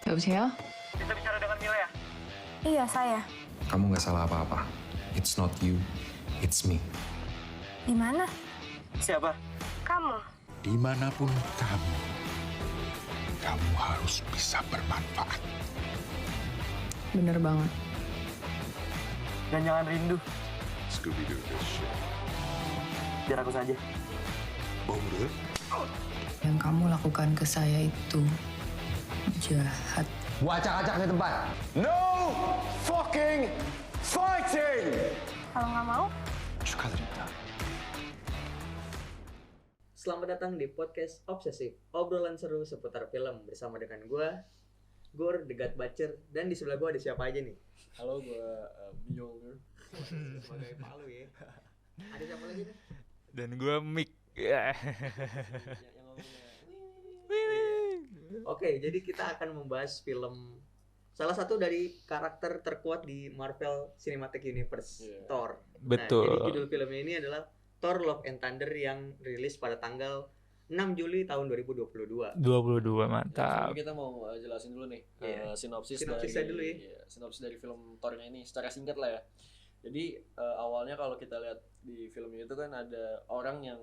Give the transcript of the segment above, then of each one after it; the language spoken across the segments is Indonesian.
여보세요? Bisa bicara dengan Mila ya? Iya, saya. Kamu gak salah apa-apa. It's not you, it's me. Di mana? Siapa? Kamu. Dimanapun kamu harus bisa bermanfaat. Bener banget. Dan jangan rindu. Scooby-Doo this shit. Biar aku saja. Bongre? Yang kamu lakukan ke saya itu jahat. Gua acak-acak di tempat. No fucking fighting! Kalau nggak mau, 축하드립니다. Selamat datang di podcast Obsesif, obrolan seru seputar film bersama dengan gue, Gur, The God Butcher, dan di sebelah gue ada siapa aja nih? Halo, gue Mjolnir. Sebagai Palu ya. Ada siapa lagi nih? Dan gue Mick. Ya. yang ngomongnya. Oke, jadi kita akan membahas film salah satu dari karakter terkuat di Marvel Cinematic Universe, Yeah. Thor. Betul. Nah, jadi judul filmnya ini adalah Thor Love and Thunder yang rilis pada tanggal 6 Juli tahun 2022. 22 mantap. Kita mau jelasin dulu nih sinopsisnya Sinopsisnya dari dulu ya. sinopsis dari film Thor-nya ini secara singkat lah ya. Jadi awalnya kalau kita lihat di filmnya itu kan ada orang yang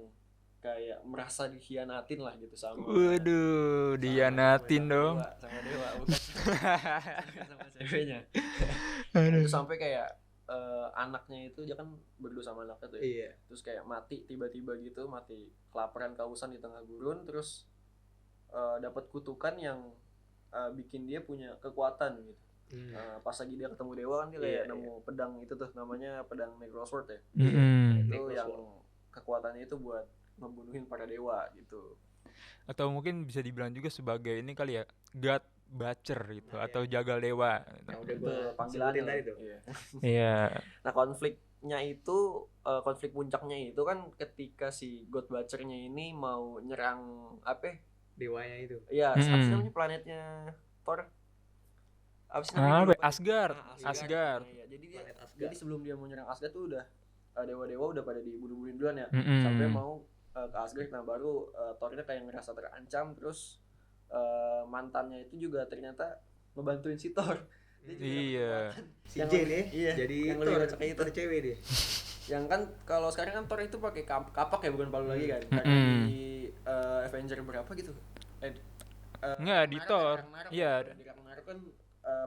kayak merasa dikhianatin lah gitu sama Waduh, dianatin dong. sama dewa bukan sama ceweknya. Itu sampai kayak anaknya itu dia kan berdua sama anaknya tuh ya. Iya. Terus kayak mati tiba-tiba gitu, mati kelaparan kehausan di tengah gurun, terus dapat kutukan yang bikin dia punya kekuatan gitu. Pas lagi dia ketemu dewa kan dia kayak nemu pedang itu tuh, namanya pedang Necrosword ya. Mm-mm. Itu yang kekuatannya itu buat ngebunuhin para dewa gitu. Atau mungkin bisa dibilang juga sebagai ini kali ya, God Butcher gitu, atau jagal dewa. Yang udah gue Itu panggilannya sebutin tadi tuh. Iya. Iya. Nah, konfliknya itu konflik puncaknya itu kan ketika si God Butcher-nya ini mau nyerang apa ya? Dewanya itu. Iya, apa sih namanya planetnya Thor? Apa sih namanya? Lupa. Asgard. Nah, Asgard. Iya, jadi dia Planet Asgard. jadi sebelum dia mau nyerang Asgard tuh udah dewa-dewa udah pada dibunuh-bunuhin duluan ya. Mm-mm. Sampai mau ke Asgard, nah baru Thor-nya kayak ngerasa terancam, terus mantannya itu juga ternyata ngebantuin si Thor. Dia juga Iya. Si Yang Jane lebih- ya. iya, Jadi yang Thor, lebih cocok kayak itu. Thor cewek dia. Yang kan kalau sekarang kan Thor itu pakai kapak ya, bukan palu lagi kan. Karena Mm-mm. di Avenger berapa gitu. Enggak, di Ragnarok Thor. ya, Ragnarok. Iya. Di Ragnarok kan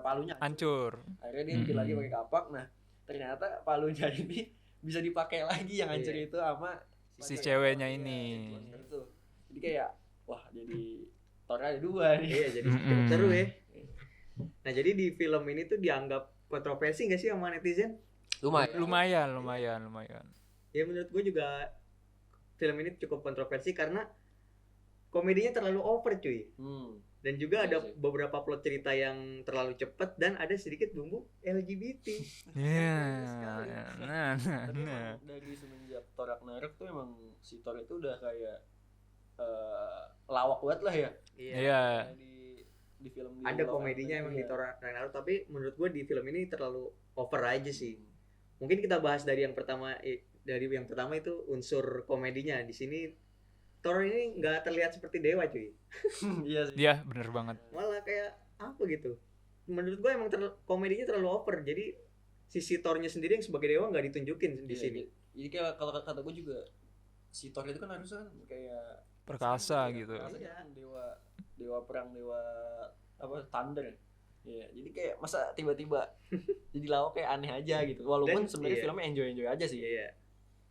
palunya Hancur. Akhirnya dia bikin lagi pakai kapak. Nah, ternyata palunya ini bisa dipakai lagi yang hancur Iya. itu sama Si ceweknya ini. Itu. Jadi kayak wah, jadi Thor ada dua nih. Iya, jadi Mm-mm. seru ya. Nah, jadi di film ini tuh dianggap kontroversi nggak sih sama netizen? Lumayan. Lumayan. Ya menurut gue juga film ini cukup kontroversi karena komedinya terlalu over cuy. Dan juga ada Iya sih. beberapa plot cerita yang terlalu cepat dan ada sedikit bumbu LGBT. Iya. Sekali. Nah. Tapi emang dari semenjak Thor Ragnarok tuh emang si Thor itu udah kayak lawak banget lah ya. Iya. Kayak di film Ada Love and komedinya Thunder, emang di iya. Thor Ragnarok, tapi menurut gue di film ini terlalu over aja sih. Mungkin kita bahas dari yang pertama itu unsur komedinya. Di sini Thor ini nggak terlihat seperti dewa cuy. Iya sih. Iya, bener banget. Malah kayak apa gitu. Menurut gue emang komedinya terlalu over. Jadi sisi Thor-nya sendiri yang sebagai dewa nggak ditunjukin di Iya, sini. Jadi kayak kalau kata gue juga si Thor itu kan harusnya kan kayak Perkasa gitu. Perkasa kan dewa perang, dewa apa thunder. Iya, jadi kayak masa tiba-tiba jadi lawak kayak aneh aja gitu. Walaupun Dan, sebenarnya iya. filmnya enjoy aja sih. Iya.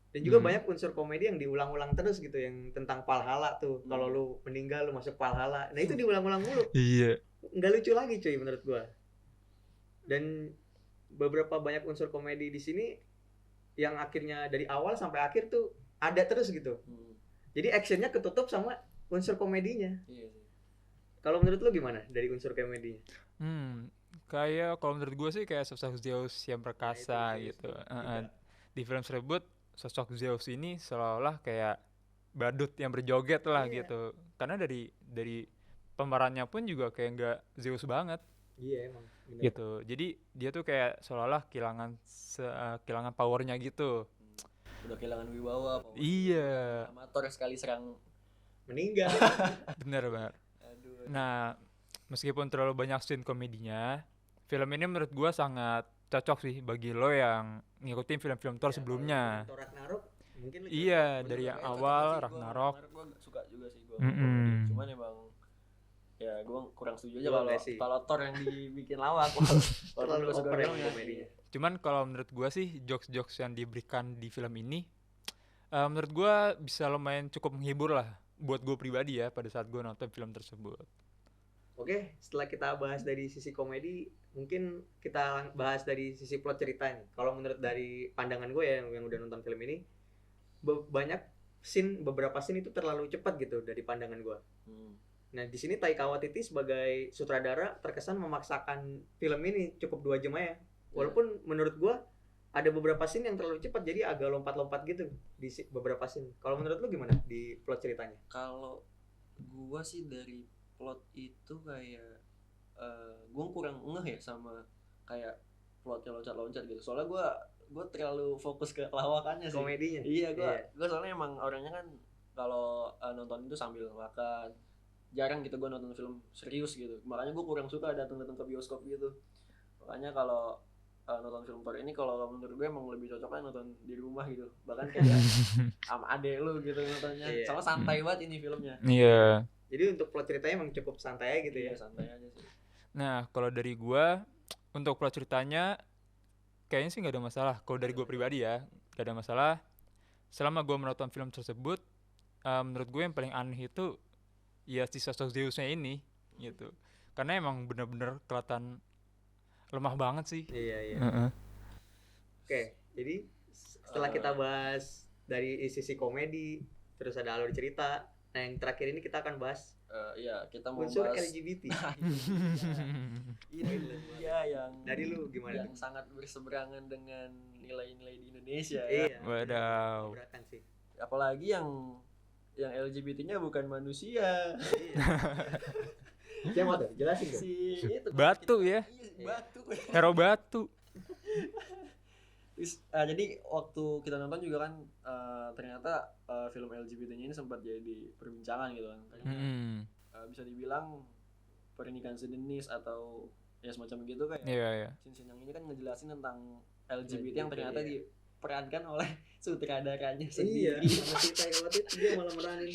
Dan juga banyak unsur komedi yang diulang-ulang terus gitu, yang tentang Valhalla tuh. Kalau lu meninggal lu masuk Valhalla. Nah, itu diulang-ulang mulu. Iya. Nggak lucu lagi cuy menurut gua. Dan beberapa banyak unsur komedi di sini yang akhirnya dari awal sampai akhir tuh ada terus gitu. Jadi actionnya ketutup sama unsur komedinya. Iya sih. Kalau menurut lu gimana dari unsur komedinya? Kayak kalau menurut gue sih kayak sosok Zeus yang perkasa Nah, itu gitu. juga. Di film tersebut sosok Zeus ini seolah-olah kayak badut yang berjoget lah Iya. gitu. Karena dari pemerannya pun juga kayak nggak Zeus banget Iya emang. Bener. gitu. Jadi dia tuh kayak seolah-olah kehilangan powernya gitu. Udah kehilangan wibawa. Iya, Amator sekali serang. Meninggal. bener banget. Aduh. Nah, meskipun terlalu banyak scene komedinya, film ini menurut gua sangat cocok sih bagi lo yang ngikutin film-film Thor sebelumnya. Thor Ragnarok mungkin lu Iya, cocok. dari Gua yang juga awal Cocok sih, Ragnarok. Gua suka juga sih gua. Mm-mm. Cuman emang ya gua kurang setuju aja Gua kalau enggak sih. kalau Thor yang dibikin lawak. terlalu gua suka over ya filmnya. komedinya. Cuman kalau menurut gua sih jokes-jokes yang diberikan di film ini menurut gua bisa lumayan cukup menghibur lah buat gua pribadi ya pada saat gua nonton film tersebut. Oke, setelah kita bahas dari sisi komedi, mungkin kita bahas dari sisi plot cerita nih. Kalau menurut dari pandangan gue ya yang udah nonton film ini, banyak beberapa scene itu terlalu cepat gitu dari pandangan gue. Nah, di sini Taika Waititi sebagai sutradara terkesan memaksakan film ini cukup 2 jam aja. Walaupun menurut gue ada beberapa scene yang terlalu cepat jadi agak lompat-lompat gitu di beberapa scene. Kalau menurut lu gimana di plot ceritanya? Kalau gua sih dari plot itu kayak gua kurang ngeh ya sama kayak plotnya loncat-loncat gitu. Soalnya gua terlalu fokus ke lawakannya sih. Komedinya. Iya, gua soalnya emang orangnya kan kalau nonton itu sambil makan. Jarang gitu gua nonton film serius gitu. Makanya gua kurang suka datang-datang ke bioskop gitu. Makanya kalau nonton film Thor ini kalau menurut gue emang lebih cocoknya nonton di rumah gitu. Bahkan kayak sama adek lu gitu nontonnya. Iya. Soalnya santai banget ini filmnya. Iya. Jadi untuk plot ceritanya emang cukup santai aja gitu ya. Iya, santai aja sih. Nah, kalau dari gua untuk plot ceritanya kayaknya sih nggak ada masalah. Kalau dari gua pribadi ya, nggak ada masalah. Selama gua menonton film tersebut, menurut gue yang paling aneh itu ya si sosok Zeusnya ini gitu. Karena emang bener-bener kelihatan lemah banget sih. Iya, iya. Heeh. Oke, jadi setelah kita bahas dari sisi komedi, terus ada alur cerita, nah yang terakhir ini kita akan bahas Iya, kita mau unsur bahas LGBT. ini dia yang Dari lu gimana? yang sangat berseberangan dengan nilai-nilai di Indonesia Iya. ya. Wadaw. Tabrakan sih. Apalagi yang LGBT-nya bukan manusia. Siapa tuh? Jelasin dong. Si itu Batu ya. Iya, batu. Hero batu. Jadi waktu kita nonton juga kan ternyata film LGBT-nya ini sempat jadi perbincangan gitu kan. Karena bisa dibilang pernikahan sejenis atau ya semacam gitu kayak. Iya, iya. Scene-scene yang ini kan ngejelasin tentang LGBT yang LGBT, ternyata iya. diperankan oleh sutradaranya Iya, sendiri. sama si Taika Waititi dia malah meranin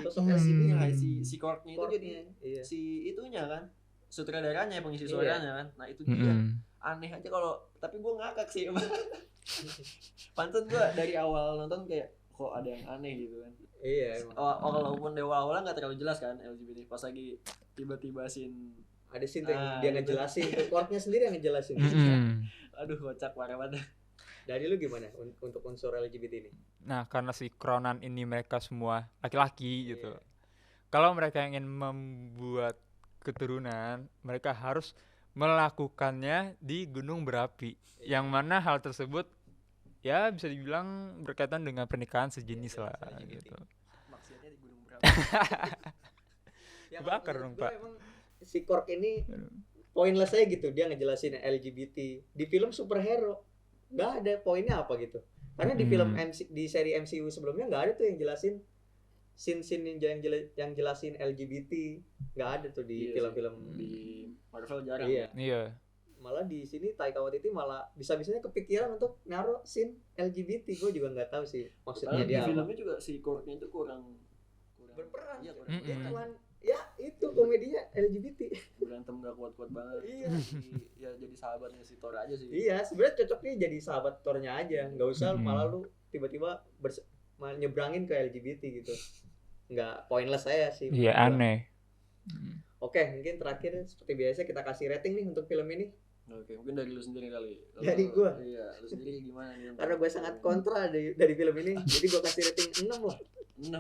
sosok Si LGBT. ini lah, si Kortnya itu jadi Iya. si itunya kan sutradaranya pengisi Iya. suaranya kan. Nah itu dia Mm-mm. aneh aja kalau tapi gue ngakak sih emang. Pantun gue dari awal nonton kayak kok ada yang aneh gitu kan. Iya, emang. Walaupun di awal-awalnya nggak terlalu jelas kan LGBT, pas lagi tiba-tiba scene Ada scene tuh yang Ah, dia gitu. ngejelasin, tuh Kortnya sendiri yang ngejelasin. Mm-mm. aduh kocak parah banget. Dari lu gimana untuk unsur LGBT ini? Nah, karena si Kronan ini mereka semua laki-laki gitu. Iya. Kalau mereka ingin membuat keturunan, mereka harus melakukannya di gunung berapi. Iya. Yang mana hal tersebut ya bisa dibilang berkaitan dengan pernikahan sejenis Iya, lah LGBT. gitu. Maksudnya di gunung berapa? Ya, Bakar kalau dong, menurut Pak. gua emang si Kork ini pointless aja gitu, dia ngejelasin LGBT di film superhero nggak ada poinnya apa gitu, karena di film di seri MCU sebelumnya nggak ada tuh yang jelasin scene yang jelasin LGBT, nggak ada tuh di Iya sih. film-film Di Marvel jarang. Iya. Iya. Malah di sini Taika Waititi malah bisa-bisanya kepikiran untuk naruh scene LGBT. Gue juga nggak tahu sih maksudnya Padahal dia di apa. filmnya juga si Kortnya itu kurang Berperan. Iya, kurang Dia Mm-mm. cuman ya itu komedinya LGBT. berantem gak kuat-kuat banget. Iya. Ya jadi sahabatnya si Thor aja sih. Iya, sebenarnya cocoknya jadi sahabat Thor-nya aja, nggak usah Mm-mm. malah lu tiba-tiba nyebrangin ke LGBT gitu. Nggak pointless saya sih. Iya, aneh. Oke, mungkin terakhir seperti biasa kita kasih rating nih untuk film ini. Oke, mungkin dari lu sendiri kali. Dari gua? Iya, lu sendiri gimana nih? Karena gue sangat kontra dari film ini, jadi gue kasih rating 6 lah. 6.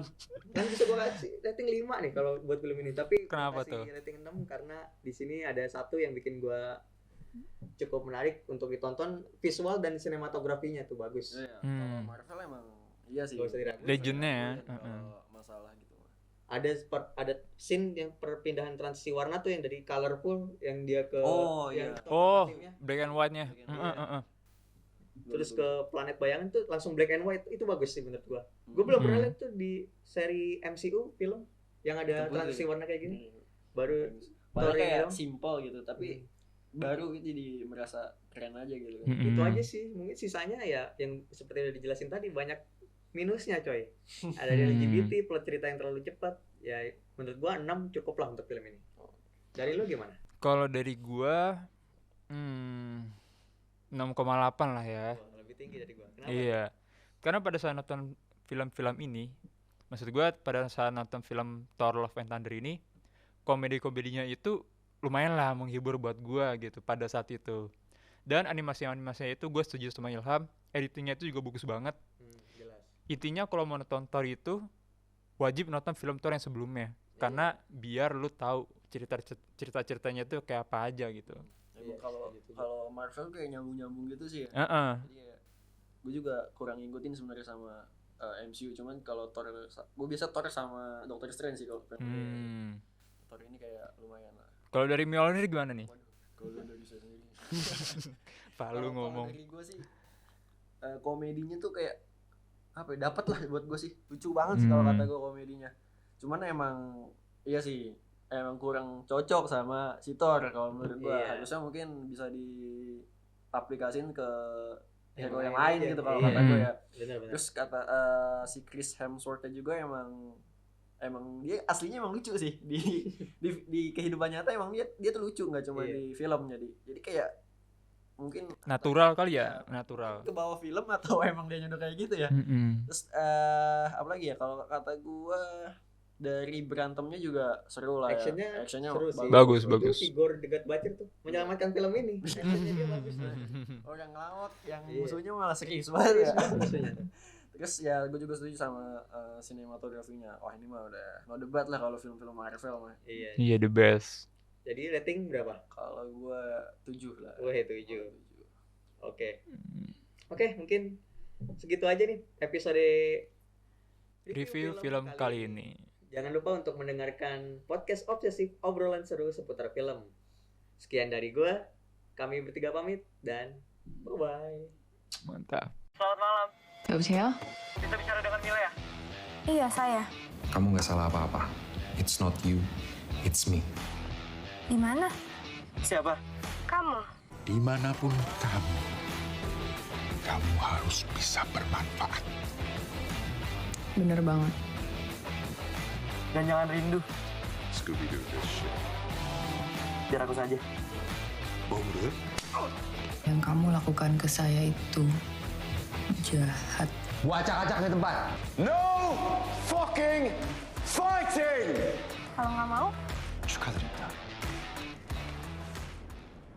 Kan bisa gue kasih rating 5 nih kalau buat film ini, tapi gua Kenapa kasih tuh? rating 6 karena di sini ada satu yang bikin gue cukup menarik untuk ditonton, visual dan sinematografinya tuh bagus. Iya, kalau Hmm. Marvel emang iya sih. Nggak usah diragukan. Legendnya ya. Kalau masalah gitu. Ada scene yang perpindahan transisi warna tuh yang dari colorful yang dia ke Oh, yang iya. Oh, transitifnya. black and white-nya. Black and white. Terus ke planet bayangan tuh langsung black and white, itu bagus sih menurut gua. Gua belum pernah lihat tuh di seri MCU film yang ada Itu pun transisi sih. warna kayak gini. Iya. Baru story Padahal kayak dong. simple gitu, tapi baru gitu jadi merasa keren aja gitu. Itu aja sih, mungkin sisanya ya yang seperti udah dijelasin tadi banyak minusnya coy. Ada dari LGBT, plot cerita yang terlalu cepat. Ya menurut gua 6 cukup lah untuk film ini. Dari lu gimana? Kalau dari gua 6,8 lah ya. Wah, lebih tinggi dari gua. Kenapa? Iya. Karena pada saat nonton film-film ini, maksud gua pada saat nonton film Thor Love and Thunder ini, komedi-komedinya itu lumayan lah menghibur buat gua gitu pada saat itu. Dan animasinya itu gue setuju sama Ilham, editingnya itu juga bagus banget. Jelas. Intinya kalau mau nonton Thor itu wajib nonton film Thor yang sebelumnya, karena biar lu tahu cerita-ceritanya tuh kayak apa aja gitu. Emang kalau Marvel kayak nyambung-nyambung gitu sih ya. Heeh. Jadi ya, gue juga kurang ngikutin sebenarnya sama MCU, cuman kalau Thor, gue biasa Thor sama Doctor Strange sih kalau Thor ini kayak lumayan lah. Kalau dari Mjolnir gimana nih? Kalau dari saya sendiri. Palu ngomong. Kalau dari gue sih komedinya tuh kayak apa ya, dapat lah buat gue sih, lucu banget sih kalau kata gue komedinya. Cuman emang iya sih, emang kurang cocok sama si Thor kalau menurut gue. Harusnya mungkin bisa diaplikasiin ke hero yang lain gitu kalau kata gue ya. Benar-benar. Terus kata si Chris Hemsworth juga emang dia aslinya emang lucu sih di kehidupan nyata, emang dia tuh lucu, nggak cuma di film. Jadi kayak mungkin Natural kali ya, natural. ke bawah film atau emang dia nyudah kayak gitu ya. Terus apa lagi ya, kalau kata gua dari berantemnya juga seru lah. Actionnya seru sih. Bagus. Itu Igor The God Butcher tuh menyelamatkan film ini. Actionnya dia bagus. Orang ngelawak yang musuhnya malah serius banget ya. Musuhnya. Terus ya gue juga setuju sama sinematografinya. Wah ini mah udah no debat lah kalau film-film Marvel mah. Iya. The best. Jadi rating berapa? Kalau gue 7 lah. Wah, 7. Oke, mungkin segitu aja nih episode Review film kali ini. Jangan lupa untuk mendengarkan podcast Obsesif, obrolan seru seputar film. Sekian dari gua, kami bertiga pamit dan bye-bye. Mantap. Selamat malam. 여보세요? Bisa bicara dengan Mila ya? Iya, saya. Kamu nggak salah apa-apa. It's not you, it's me. Di mana? Siapa? Kamu. Dimanapun kamu harus bisa bermanfaat. Bener banget. Dan jangan rindu. Scooby-Doo this shit. Biar aku saja. Bohru? Yang kamu lakukan ke saya itu jahat. Gua acak-acak di tempat. No fucking fighting! Kalau nggak mau, 축하드립니다.